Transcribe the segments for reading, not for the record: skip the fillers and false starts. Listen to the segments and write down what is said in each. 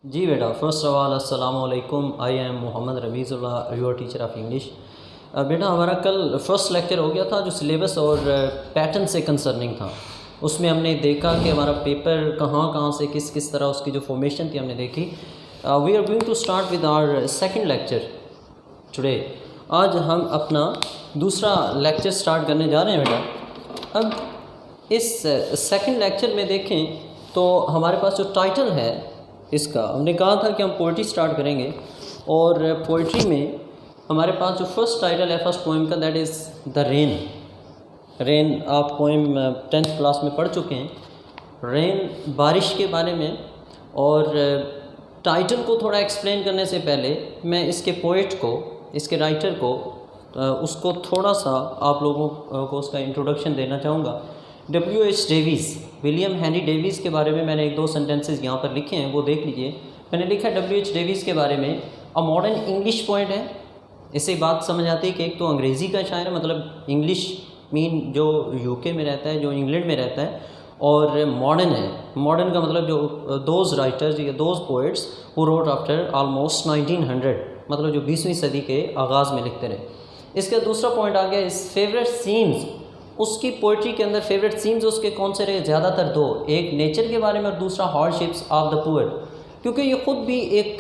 जी बेटा, first of all अस्सलाम वालेकुम। I am Mohammad Rameezullah, your teacher of English. बेटा, हमारा कल फर्स्ट लेक्चर हो गया था जो सिलेबस और पैटर्न से कंसर्निंग था। उसमें हमने देखा कि हमारा पेपर कहाँ कहाँ से किस किस तरह उसकी जो फॉर्मेशन थी हमने देखी। We are going to start with our second lecture today. आज हम अपना दूसरा लेक्चर स्टार्ट करने जा रहे हैं बेटा। अब इस सेकंड लेक्चर में देखें तो हमारे पास जो टाइटल है इसका, हमने कहा था कि हम पोइट्री स्टार्ट करेंगे और पोइट्री में हमारे पास जो फर्स्ट टाइटल है फर्स्ट पोएम का, that is the rain. Rain आप पोएम 10th क्लास में पढ़ चुके हैं। रेन बारिश के बारे में। और टाइटल को थोड़ा एक्सप्लेन करने से पहले मैं इसके पोइट को, इसके राइटर को, उसको थोड़ा सा आप लोगों को उसका इंट्रोडक्शन देना चाहूँगा। W.H. Davis, William Henry Davis के बारे में मैंने एक दो सेंटेंसेस यहाँ पर लिखे हैं, वो देख लीजिए। मैंने लिखा W.H. डेविस के बारे में, अ मॉडर्न इंग्लिश पोएट है। इससे बात समझ आती है कि एक तो अंग्रेज़ी का शायर है, मतलब इंग्लिश मीन जो यूके में रहता है, जो इंग्लैंड में रहता है, और मॉडर्न है। मॉडर्न का मतलब जो दोज राइटर्स या those poets who wrote after almost 1900, मतलब जो 20वीं सदी के आगाज़ में लिखते रहे। इसका दूसरा पॉइंट आ गया इस फेवरेट सीन्स। उसकी पोइट्री के अंदर फेवरेट सीन्स उसके कौन से रहे? ज़्यादातर दो, एक नेचर के बारे में और दूसरा हार्डशिप्स ऑफ द पुअर। क्योंकि ये ख़ुद भी एक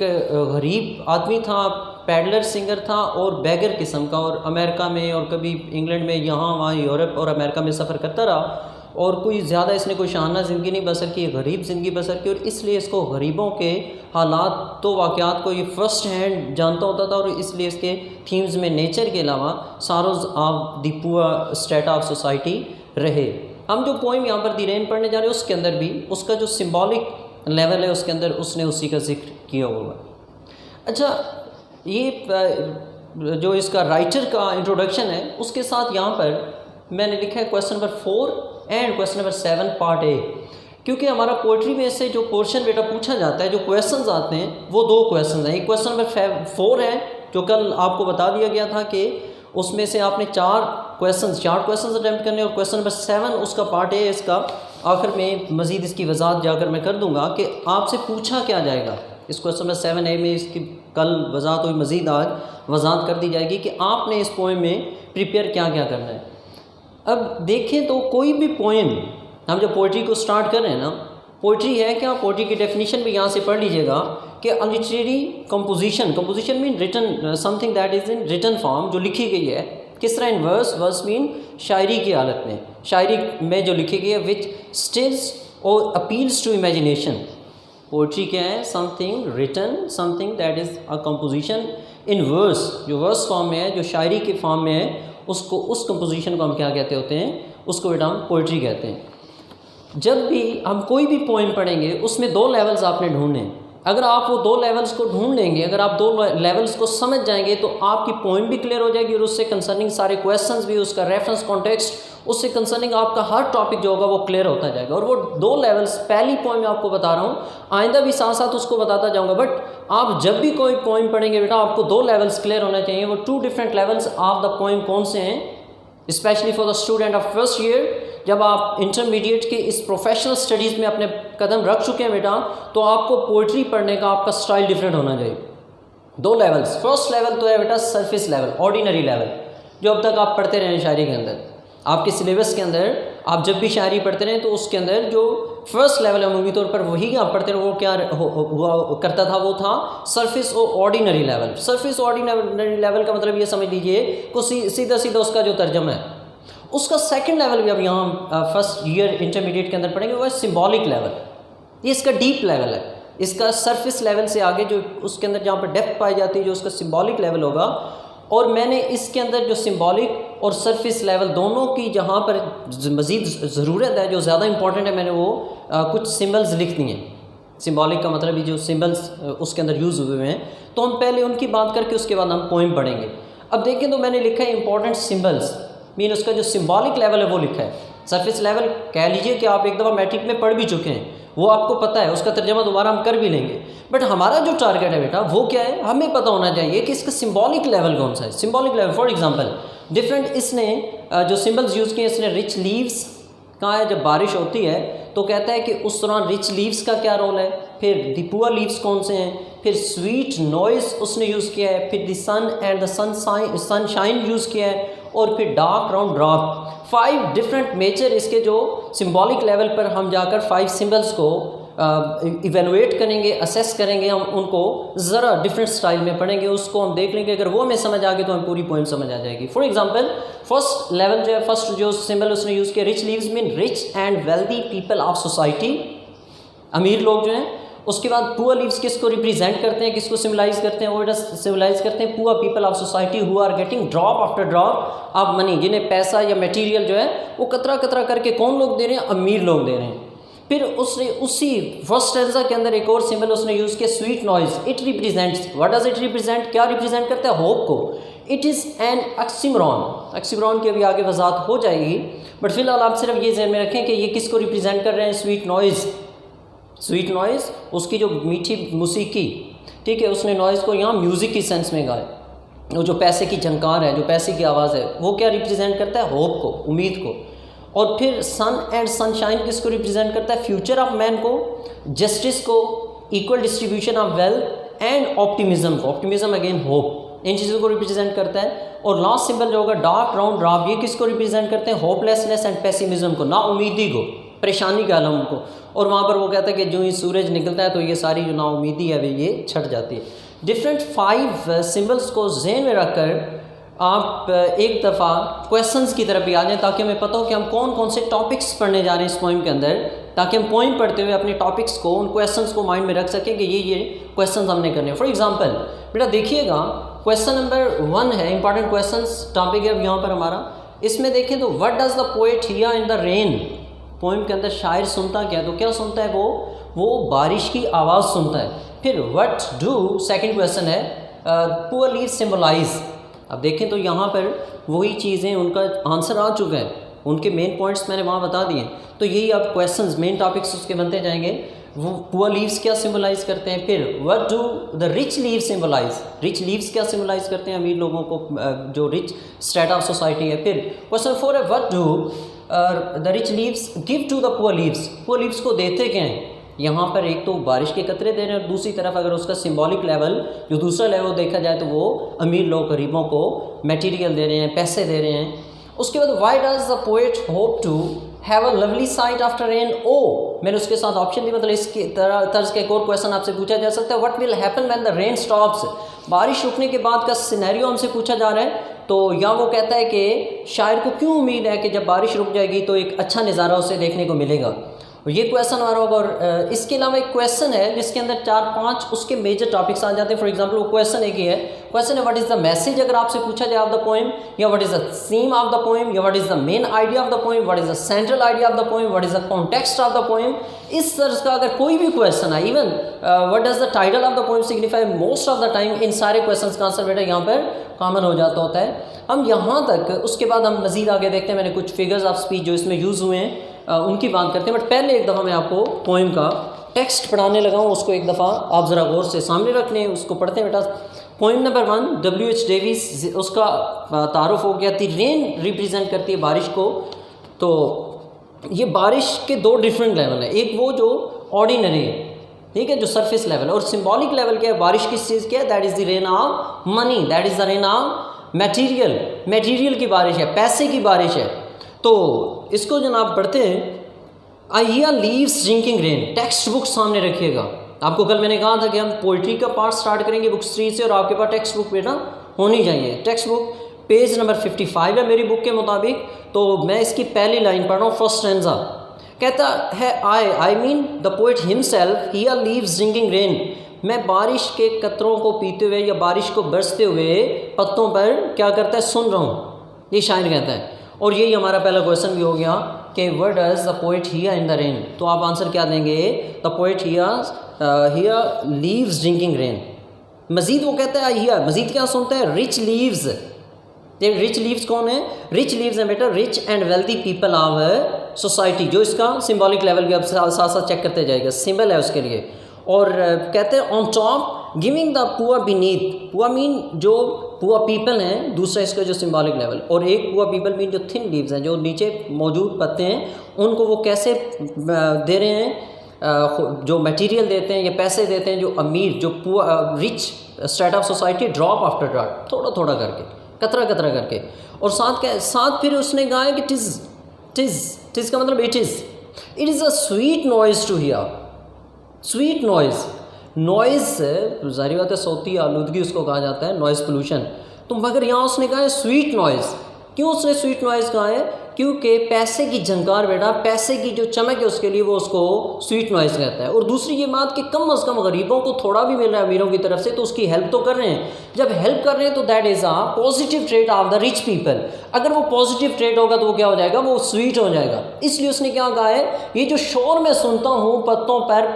गरीब आदमी था, पैडलर सिंगर था और बैगर किस्म का, और अमेरिका में और कभी इंग्लैंड में, यहाँ वहाँ यूरोप और अमेरिका में सफ़र करता रहा, और कोई ज़्यादा इसने कोई शाहाना ज़िंदगी नहीं बसर की, गरीब ज़िंदगी बसर की। और इसलिए इसको गरीबों के हालात तो वाक़यात को ये फ़र्स्ट हैंड जानता होता था, और इसलिए इसके थीम्स में नेचर के अलावा sorrows of the poor state of society रहे। हम जो पोइम यहाँ पर दी रेन पढ़ने जा रहे हैं उसके अंदर भी उसका जो सिम्बॉलिक लेवल है उसके अंदर उसने उसी का जिक्र किया हुआ है। अच्छा, ये जो इसका राइटर का इंट्रोडक्शन है उसके साथ यहाँ पर मैंने लिखा है question number 4 and question number 7 part A. क्योंकि हमारा पोइट्री में से जो पोर्शन बेटा पूछा जाता है, जो क्वेश्चंस आते हैं वो दो क्वेश्चंस हैं। एक क्वेश्चन नंबर 4 है जो कल आपको बता दिया गया था कि उसमें से आपने चार क्वेश्चंस अटैम्प्ट करने, और क्वेश्चन नंबर 7 उसका पार्ट ए। इसका आखिर में मज़ीद इसकी वजाहत जाकर मैं कर दूंगा कि आपसे पूछा क्या जाएगा। इस क्वेश्चन नंबर 7 ए में इसकी कल वजाहत हुई, मज़ीद आज वजाहत कर दी जाएगी कि आपने इस पोएम में प्रिपेयर क्या क्या करना है। अब देखें तो कोई भी पोएम, हम जब पोइट्री को स्टार्ट कर रहे हैं ना, पोइट्री है क्या? पोइट्री की डेफिनेशन भी यहाँ से पढ़ लीजिएगा कि a literary composition mean written something that is in written form, जो लिखी गई है किस तरह? इन वर्स मीन शायरी की हालत में, शायरी में जो लिखी गई है, विच स्टिल्स और अपील्स टू इमेजिनेशन। पोइट्री क्या है? Something written, something that is a composition in verse, जो वर्स फॉर्म में है, जो शायरी के फॉर्म में है, उसको, उस कंपोजिशन को हम क्या कहते होते हैं? उसको बेटा हम पोइट्री कहते हैं। जब भी हम कोई भी पोएम पढ़ेंगे उसमें दो लेवल्स आपने ढूंढने हैं। अगर आप वो दो लेवल्स को ढूंढ लेंगे, अगर आप दो लेवल्स को समझ जाएंगे तो आपकी पोएम भी क्लियर हो जाएगी, और उससे कंसर्निंग सारे क्वेश्चंस भी, उसका रेफरेंस कॉन्टेक्स्ट, उससे कंसर्निंग आपका हर टॉपिक जो होगा वो क्लियर होता जाएगा। और वो दो लेवल्स, पहली पोएम में आपको बता रहा हूँ, आइंदा भी साथ साथ उसको बताता जाऊँगा, बट आप जब भी कोई पोएम पढ़ेंगे बेटा आपको दो लेवल्स क्लियर होने चाहिए। वो 2 different levels of the poem कौन से हैं? Specially for the student of first year, जब आप इंटरमीडिएट के इस प्रोफेशनल स्टडीज़ में अपने कदम रख चुके हैं बेटा, तो आपको पोइट्री पढ़ने का आपका स्टाइल डिफरेंट होना चाहिए। दो लेवल्स, फर्स्ट लेवल तो है बेटा सरफेस लेवल, ऑर्डिनरी लेवल, जो अब तक आप पढ़ते रहे हैं शायरी के अंदर। आपके सिलेबस के अंदर आप जब भी शायरी पढ़ते रहे तो उसके अंदर जो फर्स्ट लेवल है अमूमी तौर पर वही आप पढ़ते रहे, वो क्या हुआ करता था? वो था सरफेस और ordinary level. Surface ordinary level का मतलब ये समझ लीजिए को सीधा सीधा उसका जो तर्जमा है। उसका सेकंड लेवल भी अब यहाँ फर्स्ट ईयर इंटरमीडिएट के अंदर पढ़ेंगे, वो है सिम्बॉलिक लेवल। ये इसका डीप लेवल है। इसका सरफेस लेवल से आगे जो उसके अंदर जहाँ पर डेप्थ पाई जाती है, जो उसका सिम्बॉलिक लेवल होगा। और मैंने इसके अंदर जो सिम्बॉलिक और सरफेस लेवल दोनों की जहाँ पर मज़ीद ज़रूरत है, जो ज़्यादा इंपॉर्टेंट है, मैंने वो कुछ सिम्बल्स लिख दिए हैं। सिम्बॉलिक का मतलब ये जो सिम्बल्स उसके अंदर यूज़ हुए हैं, तो हम पहले उनकी बात करके उसके बाद हम पोएम पढ़ेंगे। अब देखें तो मैंने लिखा है इंपॉर्टेंट सिम्बल्स, मीन उसका जो सिम्बॉलिक लेवल है वो लिखा है। सरफेस लेवल कह लीजिए कि आप एक दफ़ा मैट्रिक में पढ़ भी चुके हैं, वो आपको पता है, उसका तर्जमा दोबारा हम कर भी लेंगे। बट हमारा जो टारगेट है बेटा वो क्या है? हमें पता होना चाहिए कि इसका सिम्बॉलिक लेवल कौन सा है। Symbolic level for example different, इसने जो सिम्बल्स यूज़ किए, इसने रिच लीव्स कहा है। जब बारिश होती है तो कहता है कि उस दौरान रिच लीव्स का क्या रोल है, फिर द पुअर लीव्स कौन से हैं, फिर स्वीट नॉइज़ उसने यूज़ किया है, फिर the sun and the sunshine use किया है, और फिर dark round drop. 5 different major इसके जो सिंबॉलिक लेवल पर हम जाकर 5 सिंबल्स को इवेलुएट करेंगे, असेस करेंगे, हम उनको ज़रा डिफरेंट स्टाइल में पढ़ेंगे, उसको हम देख लेंगे। अगर वो हमें समझ आ गई तो हमें पूरी पोएम समझ आ जाएगी। फॉर एग्जांपल फर्स्ट लेवल जो है, फर्स्ट जो सिंबल उसने यूज़ किया, rich leaves mean rich and wealthy people of society, अमीर लोग जो हैं। उसके बाद पुअर लीव्स किसको रिप्रेजेंट करते हैं, किसको सिम्बलाइज करते हैं, वो सिम्बलाइज करते हैं poor people of society who are getting drop after drop of money, जिन्हें पैसा या मटेरियल जो है वो कतरा कतरा करके कौन लोग दे रहे हैं, अमीर लोग दे रहे हैं। फिर उसने उसी फर्स्ट स्टैंजा के अंदर एक और सिंबल उसने यूज़ किया, sweet noise. It represents, what does it represent, क्या रिप्रेजेंट करता है, होप को। It is an oxymoron, oxymoron की अभी आगे वजाहत हो जाएगी, बट फिलहाल आप सिर्फ ये ध्यान में रखें कि ये किसको रिप्रेजेंट कर रहे हैं, स्वीट नॉइज़। स्वीट नॉइज़ उसकी जो मीठी मौसीकी, ठीक है, उसने नॉइज़ को यहाँ म्यूज़िक की सेंस में गाया। वो जो पैसे की झनकार है, जो पैसे की आवाज़ है, वो क्या रिप्रेजेंट करता है, होप को, उम्मीद को। और फिर सन एंड सनशाइन किसको रिप्रेजेंट करता है, फ्यूचर ऑफ मैन को, जस्टिस को, equal distribution of wealth and optimism को, ऑप्टिमिज्म अगेन होप, इन चीज़ों को रिप्रेजेंट करता है। और लास्ट सिंबल जो होगा डार्क राउंड ड्रॉप, ये किसको रिप्रेजेंट करते हैं, होपलेसनेस एंड पेसिमिज्म को, नाउमीदी को, परेशानी के आलम को। और वहाँ पर वो कहता है कि जो ही सूरज निकलता है तो ये सारी जो नाउमीदी है ये छट जाती है। डिफरेंट 5 सिंबल्स को ज़हन में रखकर आप एक दफ़ा क्वेश्चंस की तरफ भी आ जाएं, ताकि हमें पता हो कि हम कौन कौन से टॉपिक्स पढ़ने जा रहे हैं इस पोइम के अंदर, ताकि हम पोइम पढ़ते हुए अपने टॉपिक्स को, उन क्वेश्चंस को माइंड में रख सकें कि ये क्वेश्चंस हमने करने हैं। फॉर एग्जांपल बेटा देखिएगा, क्वेश्चन नंबर 1 है, इंपॉर्टेंट क्वेश्चंस टॉपिक है यहाँ पर हमारा। इसमें देखें तो what does the poet hear in the rain, poem के अंदर शायर सुनता क्या, तो क्या सुनता है वो बारिश की आवाज़ सुनता है। फिर व्हाट डू, सेकंड क्वेश्चन है, पुअर लीव्स सिंबलाइज। अब देखें तो यहाँ पर वही चीज़ें, उनका आंसर आ चुका है, उनके मेन पॉइंट्स मैंने वहाँ बता दिए। तो यही अब क्वेश्चंस, मेन टॉपिक्स उसके बनते जाएंगे। वो पुअर लीव्स क्या सिंबलाइज करते हैं, फिर what do the rich leaves symbolise, rich leaves क्या सिंबलाइज करते हैं, अमीर लोगों को, जो रिच स्टेट ऑफ सोसाइटी है। फिर क्वेश्चन 4 है, what do the rich leaves give to the poor leaves, poor leaves को देते क्या हैं। यहाँ पर एक तो बारिश के कतरे दे रहे हैं, और दूसरी तरफ अगर उसका सिंबॉलिक लेवल, जो दूसरा लेवल देखा जाए तो वो अमीर लोग गरीबों को मटेरियल दे रहे हैं, पैसे दे रहे हैं। उसके बाद why does the poet hope to have a lovely sight after rain, ओ मैंने उसके साथ ऑप्शन दी, मतलब इसके तर्ज का एक और क्वेश्चन आपसे पूछा जा सकता है, what will happen when the rain stops, बारिश रुकने के बाद का सिनेरियो हमसे पूछा जा रहा है। तो या वो कहता है कि शायर को क्यों उम्मीद है कि जब बारिश रुक जाएगी तो एक अच्छा नज़ारा उसे देखने को मिलेगा, और ये क्वेश्चन आ रहा होगा। और इसके अलावा एक क्वेश्चन है जिसके अंदर 4-5 उसके मेजर टॉपिक्स आ जाते हैं। फॉर एग्जांपल वो क्वेश्चन एक ही है, क्वेश्चन है व्हाट इज़ द मैसेज, अगर आपसे पूछा जाए ऑफ द पोएम, या what is the theme of the poem, या what is the main idea of the poem, what is the central idea of the poem, what is the context of the poem. इस तरह का अगर कोई भी question है, even what does the title of the poem signify, most of the time इन सारे question का आंसर बेटा यहाँ पर कॉमन हो जाता होता है। हम यहाँ तक, उसके बाद हम मज़ीद आगे देखते हैं, मैंने कुछ फिगर्स ऑफ स्पीच जो इसमें यूज़ हुए हैं उनकी बात करते हैं। बट पहले एक दफ़ा मैं आपको पोएम का टेक्स्ट पढ़ाने लगा हूँ, उसको एक दफ़ा आप ज़रा गौर से सामने रख लें, उसको पढ़ते हैं बेटा। Poem number 1 W.H. डेविस, उसका तारुफ हो गया। दी रेन रिप्रेजेंट करती है बारिश को। तो ये बारिश के 2 डिफरेंट लेवल हैं, एक वो जो ऑर्डिनरी है, ठीक है, जो सरफेस लेवल, और सिंबॉलिक लेवल क्या है, बारिश किस चीज़ की है, that is the rain of money, that is the rain of material, material की बारिश है, पैसे की बारिश है। तो इसको जनाब पढ़ते हैं, I hear leaves drinking rain, text book सामने रखिएगा। आपको कल मैंने कहा था कि हम पोइट्री का पार्ट स्टार्ट करेंगे बुक 3 से, और आपके पास टेक्स्ट बुक बेटा होनी चाहिए। टेक्स्ट बुक पेज नंबर 55 है मेरी बुक के मुताबिक। तो मैं इसकी पहली लाइन पढ़ रहा हूँ, फर्स्ट स्टैंजा कहता है, I mean the poet himself here leaves drinking rain, मैं बारिश के कतरों को पीते हुए या बारिश को बरसते हुए पत्तों पर क्या करता है, सुन रहा हूँ, ये शायर कहता है। और यही हमारा पहला क्वेश्चन भी हो गया कि what does the poet hear in the rain. तो आप आंसर क्या देंगे, the poet hear leaves drinking rain. Majid वो कहता है हियर, मजीद क्या सुनता है, रिच लीव्स। रिच लीव्स कौन है, रिच लीव्स है बेटा rich and wealthy people of society, जो इसका सिंबॉलिक लेवल भी आप साथ साथ चेक करते जाएगा, सिंबल है उसके लिए। और कहते हैं on top giving the poor beneath, poor mean जो पुअर पीपल हैं, दूसरा इसका जो सिंबॉलिक लेवल, और एक पुअर पीपल मीन जो थिन लीव्स हैं, जो नीचे मौजूद पत्ते हैं, उनको वो कैसे दे रहे हैं, जो मटेरियल देते हैं या पैसे देते हैं जो अमीर जो rich state of society drop after drop, थोड़ा थोड़ा करके, कतरा कतरा करके। और साथ फिर उसने कहा कि टिज़ का मतलब it is a sweet noise to here, sweet noise ज़ाहिर बात है सौती आलूदगी उसको कहा जाता है, नॉइज़ पोल्यूशन। तो मगर यहाँ उसने कहा है स्वीट नॉइज़। क्यों उसने स्वीट नॉइज़ कहा है? क्योंकि पैसे की झंकार बेटा, पैसे की जो चमक है उसके लिए वो उसको स्वीट नॉइज़ कहता है। और दूसरी ये बात कि कम अज़ कम गरीबों को थोड़ा भी मिल रहा है अमीरों की तरफ से तो उसकी हेल्प तो कर रहे हैं। जब हेल्प कर रहे हैं तो that is a positive trait of the rich people. अगर वो पॉजिटिव ट्रेट होगा तो वो क्या हो जाएगा? वो स्वीट हो जाएगा। इसलिए उसने क्या कहा है, ये जो शोर मैं सुनता हूँ पत्तों पर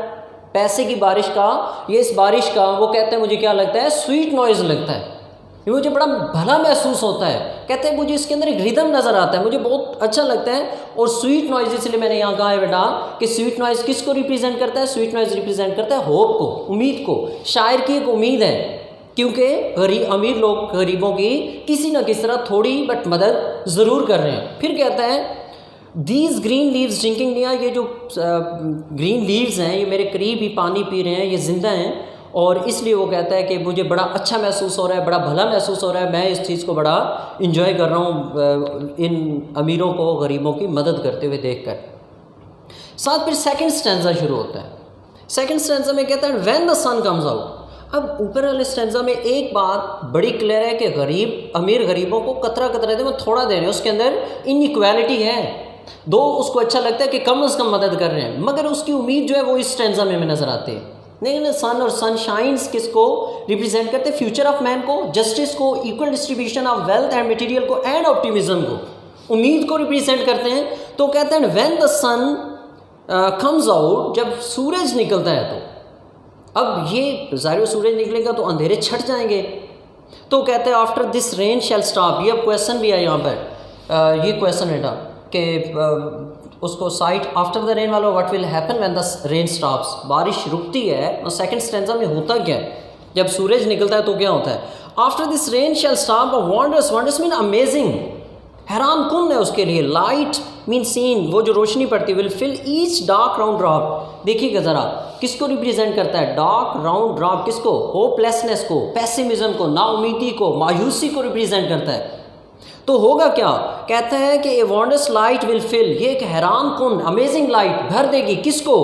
पैसे की बारिश का, ये इस बारिश का, वो कहते हैं मुझे क्या लगता है? स्वीट नॉइज़ लगता है, ये मुझे बड़ा भला महसूस होता है। कहते हैं मुझे इसके अंदर एक रिदम नज़र आता है, मुझे बहुत अच्छा लगता है। और स्वीट नॉइज़ इसलिए मैंने यहाँ कहा है बेटा कि स्वीट नॉइज़ किसको रिप्रेजेंट करता है? स्वीट नॉइज़ रिप्रेजेंट करता है होप को, उम्मीद को। शायर की एक उम्मीद है, क्योंकि अमीर लोग गरीबों की किसी न किसी तरह थोड़ी बट मदद ज़रूर कर रहे हैं। फिर कहता है these green leaves drinking near, ये जो ग्रीन लीव्स हैं ये मेरे करीब ही पानी पी रहे हैं, ये ज़िंदा हैं। और इसलिए वो कहता है कि मुझे बड़ा अच्छा महसूस हो रहा है, बड़ा भला महसूस हो रहा है, मैं इस चीज़ को बड़ा इंजॉय कर रहा हूँ इन अमीरों को गरीबों की मदद करते हुए देखकर। साथ फिर सेकंड स्टैंजा शुरू होता है। सेकंड स्टैंजा में कहता है when the sun comes out. अब ऊपर वाले स्टैंजा में एक बात बड़ी क्लियर है कि अमीर गरीबों को कतरा कतरा दे, वो थोड़ा दे रहे हैं, उसके अंदर इनइक्वालिटी है। दो उसको अच्छा लगता है कि कम से कम मदद कर रहे हैं, मगर उसकी उम्मीद जो है वो इस स्टैंजा में नज़र आती है। लेकिन सन और सनशाइन्स किसको रिप्रेजेंट करते हैं? फ्यूचर ऑफ मैन को, जस्टिस को, equal distribution of wealth and material को, एंड ऑप्टिमिज्म को, उम्मीद को रिप्रेजेंट करते हैं। तो कहते हैं when the sun comes out, जब सूरज निकलता है तो अब ये ज़ाहिर सूरज निकलेगा तो अंधेरे छट जाएंगे। तो कहते हैं after this rain shall stop. ये अब क्वेश्चन भी है यहाँ पर, ये क्वेश्चन है कि उसको साइट आफ्टर द रेन वाला what will happen when the rain stops, बारिश रुकती है। और सेकंड स्टैंजा में होता क्या है? जब सूरज निकलता है तो क्या होता है? After this rain shall stop wondrous mean amazing, हैरान कुन है उसके लिए। लाइट मीन सीन, वो जो रोशनी पड़ती है, will fill each dark round drop. देखिएगा ज़रा किसको रिप्रेजेंट करता है? डार्क राउंड ड्रॉप किसको? होपलेसनेस को, पेसिमिज्म को, नाउमीदी को, मायूसी को रिप्रेजेंट करता है। तो होगा क्या? कहता है कि ए वंडरस लाइट विल फिल, ये एक हैरान कुन अमेजिंग लाइट भर देगी किसको?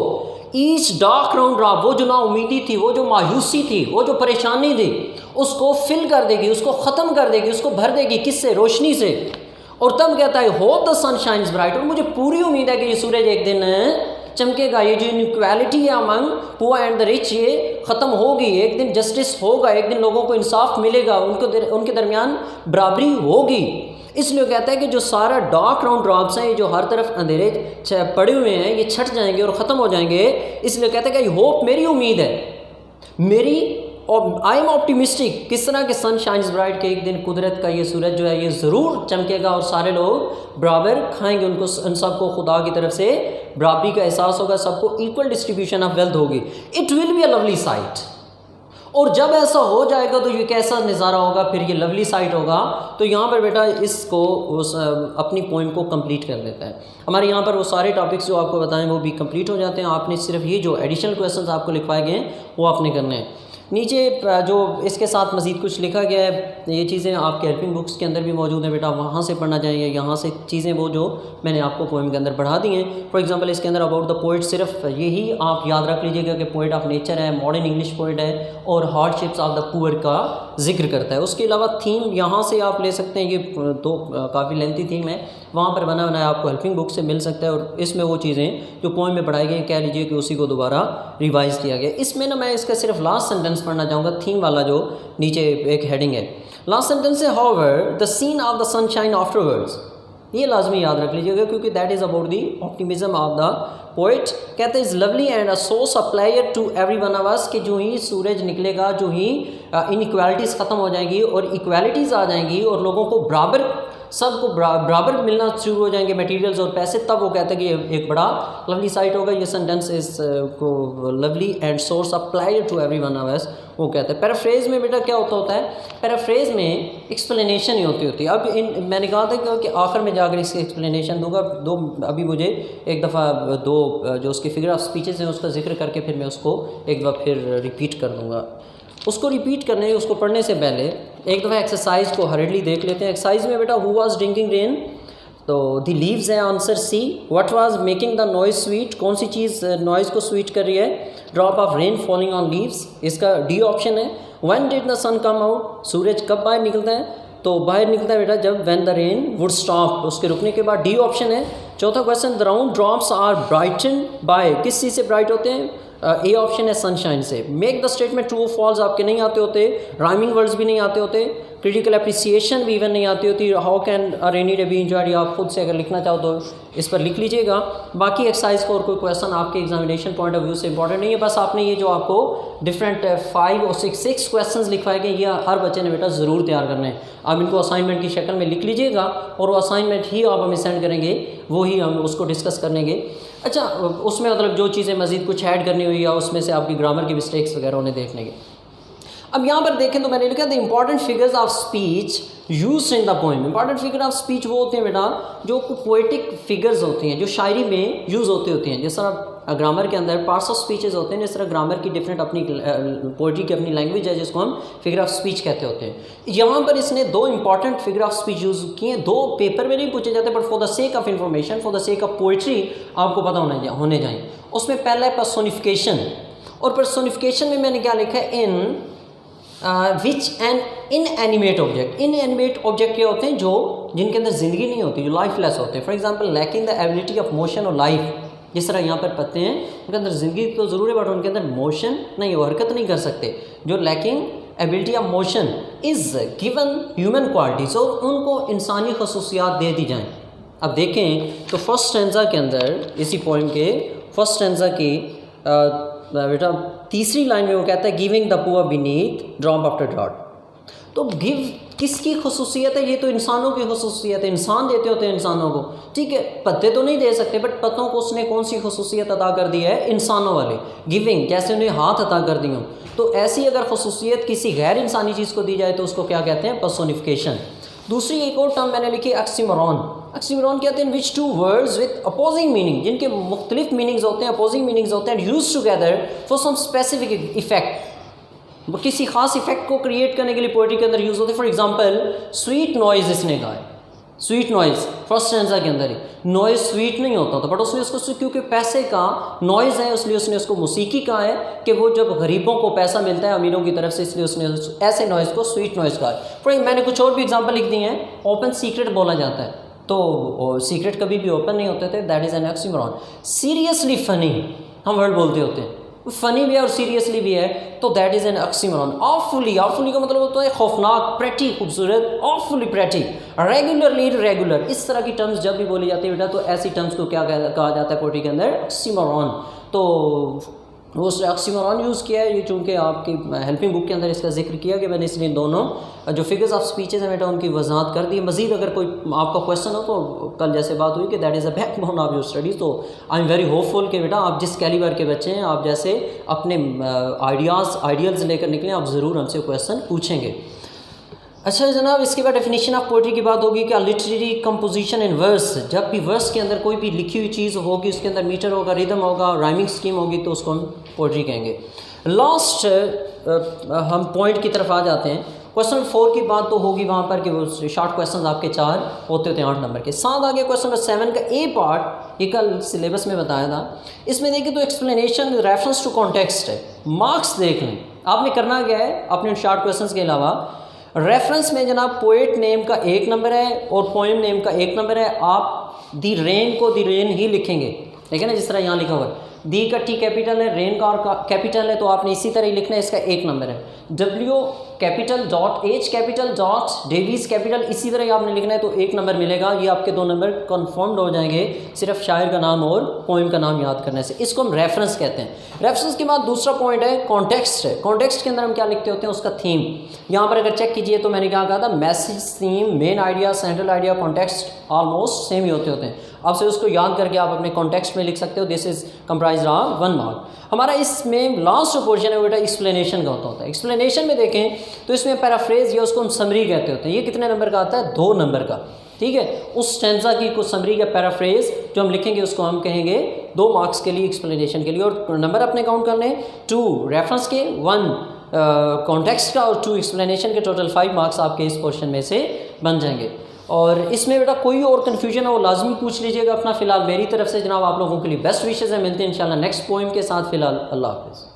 ईच डार्क राउंड ड्रॉप, वो जो ना उम्मीदी थी, वो जो मायूसी थी, वो जो परेशानी थी, उसको फिल कर देगी, उसको ख़त्म कर देगी, उसको भर देगी किससे? रोशनी से। और तब कहता है hope the sun shines bright, और मुझे पूरी उम्मीद है कि ये सूरज एक दिन चमकेगा, ये जो इनइक्वालिटी है among poor and the rich ये ख़त्म होगी, एक दिन जस्टिस होगा, एक दिन लोगों को इंसाफ मिलेगा, उनके दरमियान बराबरी होगी। इसलिए कहता है कि जो सारा डार्क राउंड ड्रॉप्स हैं, ये जो हर तरफ अंधेरे पड़े हुए हैं, ये छट जाएंगे और ख़त्म हो जाएंगे। इसलिए कहता है कि होप, मेरी उम्मीद है, मेरी आई एम ऑप्टिमिस्टिक। किस तरह के सन शाइन्स ब्राइट के एक दिन कुदरत का ये सूरज जो है ये ज़रूर चमकेगा और सारे लोग बराबर खाएंगे, उनको उन सबको खुदा की तरफ से बराबरी का एहसास होगा, सबको इक्वल डिस्ट्रीब्यूशन ऑफ वेल्थ होगी। It will be a lovely site. और जब ऐसा हो जाएगा तो ये कैसा नज़ारा होगा? फिर ये लवली साइट होगा। तो यहाँ पर बेटा इसको अपनी पोइम को कंप्लीट कर देता है। हमारे यहाँ पर वो सारे टॉपिक्स जो आपको बताएं वो भी कंप्लीट हो जाते हैं। आपने सिर्फ ये जो एडिशनल क्वेश्चंस आपको लिखवाए गए हैं वो आपने करने हैं। नीचे जो इसके साथ मज़ीद कुछ लिखा गया है, ये चीज़ें आपके हेल्पिंग बुक्स के अंदर भी मौजूद हैं बेटा, वहाँ से पढ़ना चाहिए। यहाँ से चीज़ें वो जो मैंने आपको पोइम के अंदर बढ़ा दी हैं। फॉर एग्जांपल इसके अंदर अबाउट द पोइट, सिर्फ यही आप याद रख लीजिएगा कि पोइट ऑफ नेचर है, मॉडर्न इंग्लिश पोइट है और हार्डशिप्स ऑफ द पुअर का जिक्र करता है। उसके अलावा थीम यहाँ से आप ले सकते हैं, ये तो काफ़ी लेंथी थीम है, वहाँ पर बना बनाया आपको हेल्पिंग बुक से मिल सकता है। और इसमें वो चीज़ें जो पोइम में पढ़ाई गई कह लीजिए कि उसी को दोबारा रिवाइज़ किया गया। इसमें ना मैं इसका सिर्फ लास्ट सेंटेंस पढ़ना चाहूँगा, थीम वाला जो नीचे एक हेडिंग है। लास्ट सेंटेंस है however the scene of the sunshine afterwards. ये लाजमी याद रख लीजिएगा क्योंकि that is about the optimism of the poet. कहते हैं is lovely and a source of pleasure to every one of us, कि जो ही सूरज निकलेगा, जो ही इनइक्वालिटीज़ ख़त्म हो जाएंगी और इक्वालिटीज़ आ जाएंगी और लोगों को बराबर सबको बराबर मिलना शुरू हो जाएंगे मटेरियल्स और पैसे, तब वो कहते हैं कि एक बड़ा लवली साइट होगा, ये सेंटेंस इज को lovely and source apply to everyone of us, वो कहते हैं। पैराफ्रेज में बेटा क्या होता है, पैराफ्रेज में एक्सप्लेनेशन ही होती है। अब मैंने कहा था कि आखिर में जाकर इसकी एक्सप्लेनेशन दूंगा। अभी मुझे एक दफ़ा जो उसकी फिगर ऑफ स्पीचेस हैं उसका जिक्र करके फिर मैं उसको एक दफ़ा फिर रिपीट कर दूँगा। उसको रिपीट करने, उसको पढ़ने से पहले एक दफ़ा एक्सरसाइज को हर्डली देख लेते हैं। एक्सरसाइज में बेटा हु वाज ड्रिंकिंग रेन, तो द लीव्स है answer C. What was making the noise sweet, कौन सी चीज़ नॉइज़ को स्वीट कर रही है, drop of rain falling on leaves, इसका डी ऑप्शन है। When did the sun come out, सूरज कब बाहर निकलता है, तो बाहर निकलता है बेटा जब when the rain would stop, उसके रुकने के बाद, डी ऑप्शन है। चौथा क्वेश्चन, the round drops are brighten by, किस चीज़ से ब्राइट होते हैं, ए ऑप्शन है सनशाइन से। Make the statement true false आपके नहीं आते होते, राइमिंग वर्ड्स भी नहीं आते होते, क्रिटिकल अप्रिसिएशन भी इवन नहीं आती होती। How can a rainy day be enjoyed, आप खुद से अगर लिखना चाहो तो इस पर लिख लीजिएगा। बाकी एक्सरसाइज को और कोई क्वेश्चन आपके एग्जामिनेशन पॉइंट ऑफ व्यू से इंपॉर्टेंट नहीं है, बस आपने ये जो आपको डिफरेंट 5 और 6 क्वेश्चन लिखवाए गए, ये हर बच्चे ने बेटा ज़रूर तैयार करने हैं। आप इनको असाइनमेंट की शक्ल में लिख लीजिएगा और वो असाइनमेंट ही आप हमें सेंड करेंगे, वो ही हम उसको डिस्कस करेंगे। अच्छा, उसमें मतलब जो चीज़ें मज़ीद कुछ ऐड करनी हुई या उसमें से आपकी ग्रामर की मिस्टेक्स वगैरह उन्हें देखने के। अब यहाँ पर देखें तो मैंने लिखा the important figures of speech use in the poem. Important figure of speech वो होते हैं बेटा जो पोएटिक फिगर्स होती हैं, जो शायरी में यूज़ होती हैं। जिस तरह ग्रामर के अंदर पार्ट्स ऑफ स्पीचेस होते हैं, जिस तरह ग्रामर की डिफरेंट अपनी पोएट्री की अपनी लैंग्वेज है जिसको हम फिगर ऑफ स्पीच कहते होते हैं। यहाँ पर इसने 2 important figure of speech use किए हैं। 2 पेपर में नहीं पूछे जाते, but for the sake of information, for the sake of poetry आपको पता होने जाए। उसमें पहला है पर्सोनिफिकेशन, और पर्सोनिफिकेशन में मैंने क्या लिखा है, in which an inanimate object. Inanimate object क्या होते हैं, जो जिनके अंदर ज़िंदगी नहीं होती, जो लाइफलेस होते हैं। For example lacking the ability of motion और लाइफ, जिस तरह यहाँ पर पत्ते हैं, उनके अंदर ज़िंदगी तो ज़रूर है बट उनके अंदर मोशन नहीं, वो हरकत नहीं कर सकते। जो lacking ability of motion is given human qualities, और उनको इंसानी खसूसियात दे दी जाएँ। अब देखें तो फर्स्ट स्टैंजा के अंदर, इसी पॉइंट के फर्स्ट स्टैंजा की बेटा तीसरी लाइन में वो कहता है giving the poor beneath drop after drop. तो गिव किसकी खसूसियत है, ये तो इंसानों की खसूसियत है, इंसान देते होते हैं इंसानों को, ठीक है। पत्ते तो नहीं दे सकते, बट पत्तों को उसने कौन सी खसूसियत अदा कर दी है, इंसानों वाले। गिविंग जैसे उन्हें हाथ अदा कर दी हो, तो ऐसी अगर खसूसियत किसी गैर इंसानी चीज़ को दी जाए तो उसको क्या कहते हैं, पर्सोनिफिकेशन। दूसरी एक और टर्म मैंने लिखी ऑक्सीमोरॉन। ऑक्सीमोरॉन कहते हैं which 2 words with opposing meaning, जिनके मुख्तलिफ मीनिंग्स होते हैं, अपोजिंग मीनिंग्स होते हैं, use together for some specific effect. वो किसी खास इफेक्ट को क्रिएट करने के लिए पोएट्री के अंदर यूज़ होते हैं। फॉर एग्जांपल स्वीट नॉइज़ इसने कहा है, स्वीट नॉइज़ फर्स्ट स्टैंजा के अंदर ही। नॉइज़ स्वीट नहीं होता था, बट उसने उसको क्योंकि पैसे का नॉइज़ है इसलिए उसने उसको मौसीकी कहा है कि वो जब गरीबों को पैसा मिलता है अमीरों की तरफ से, इसलिए उसने ऐसे नॉइज़ को स्वीट नॉइज़ कहा है। फिर मैंने कुछ और भी एग्जांपल लिख दी हैं। ओपन सीक्रेट बोला जाता है, तो सीक्रेट कभी भी ओपन नहीं होते थे, that is an oxymoron. Seriously funny हम वर्ड बोलते होते हैं, फ़नी भी है और सीरियसली भी है, तो that is an oxymoron. Awfully, awfully का मतलब होता है खौफनाक, प्रेटी खूबसूरत, ऑफुली प्रेटी, रेगुलरली इरेगुलर, इस तरह की टर्म्स जब भी बोली जाती है बेटा तो ऐसी टर्म्स को क्या कहा जाता है पोएट्री के अंदर, ऑक्सीमोरॉन। तो वो उसने ऑक्सीमोरॉन यूज़ किया है। ये चूँकि आपकी हेल्पिंग बुक के अंदर इसका जिक्र किया कि मैंने इसलिए दोनों जो फिगर्स ऑफ स्पीचेस हैं बेटा उनकी वजाहत कर दी। मज़ीद अगर कोई आपका क्वेश्चन हो तो कल जैसे बात हुई कि that is a backbone of your studies, तो आई एम वेरी होपफुल कि बेटा आप जिस कैलिबर के बच्चे हैं, आप जैसे अपने आइडियल्स लेकर निकलें, आप ज़रूर हमसे क्वेश्चन पूछेंगे। अच्छा जनाब, इसके बाद डेफिनेशन ऑफ पोएट्री की बात होगी कि लिटरेरी कंपोजिशन इन वर्स। जब भी वर्स के अंदर कोई भी लिखी हुई चीज़ होगी, उसके अंदर मीटर होगा, रिदम होगा, राइमिंग स्कीम होगी, तो उसको हम पोएट्री कहेंगे। लास्ट हम पॉइंट की तरफ आ जाते हैं। क्वेश्चन 4 की बात तो होगी वहाँ पर कि वो शॉर्ट क्वेश्चन आपके 4 होते हैं 8 नंबर के। साथ आगे क्वेश्चन नंबर 7 का ए पार्ट, ये कल सिलेबस में बताया था। इसमें देखिए तो एक्सप्लेनेशन रेफरेंस टू कॉन्टेक्स्ट है। मार्क्स देख लें, आपने करना क्या है अपने शॉर्ट क्वेश्चन के अलावा रेफरेंस में जनाब पोएट नेम का 1 नंबर है और पोएम नेम का 1 नंबर है। आप दी रेन को दी रेन ही लिखेंगे, ठीक है ना, जिस तरह यहाँ लिखा हुआ है। दी का टी कैपिटल है, रेन का कैपिटल है, तो आपने इसी तरह ही लिखना है, इसका 1 नंबर है। Capital dot H capital dot Davis capital, इसी तरह आपने लिखना है तो 1 नंबर मिलेगा। ये आपके 2 नंबर कन्फर्म्ड हो जाएंगे सिर्फ शायर का नाम और पोइम का नाम याद करने से। इसको हम रेफरेंस कहते हैं। रेफरेंस के बाद दूसरा पॉइंट है कॉन्टेक्स्ट है। कॉन्टेक्स्ट के अंदर हम क्या लिखते होते हैं, उसका थीम। यहाँ पर अगर चेक कीजिए तो मैंने क्या कहा था, message, theme, main idea, central idea, context almost same ही होते हैं। अब से उसको याद करके आप अपने कॉन्टेक्स्ट में लिख सकते हो। This is comprise of 1 mark. हमारा इसमें लास्ट पोर्शन है बेटा एक्सप्लेनेशन का होता है। एक्सप्लेनेशन में देखें तो इसमें पैराफ्रेज या उसको हम समरी कहते होते हैं। ये कितने नंबर का आता है, 2 नंबर का। ठीक है, उस स्टैंजा की कुछ समरी या पैराफ्रेज जो हम लिखेंगे उसको हम कहेंगे 2 मार्क्स के लिए, एक्सप्लेनेशन के लिए। और नंबर अपने काउंट कर लें, 2 रेफरेंस के, 1 कॉन्टेक्स्ट का और 2 एक्सप्लेनेशन के। टोटल 5 मार्क्स आपके इस पोर्शन में से बन जाएंगे। और इसमें बेटा कोई और कन्फ्यूजन हो लाजमी पूछ लीजिएगा अपना। फिलहाल मेरी तरफ से जनाब आप लोगों के लिए बेस्ट विशेज़ हैं। मिलते हैं इंशाल्लाह नेक्स्ट पोइम के साथ। फिलहाल अल्लाह हाफ़िज़।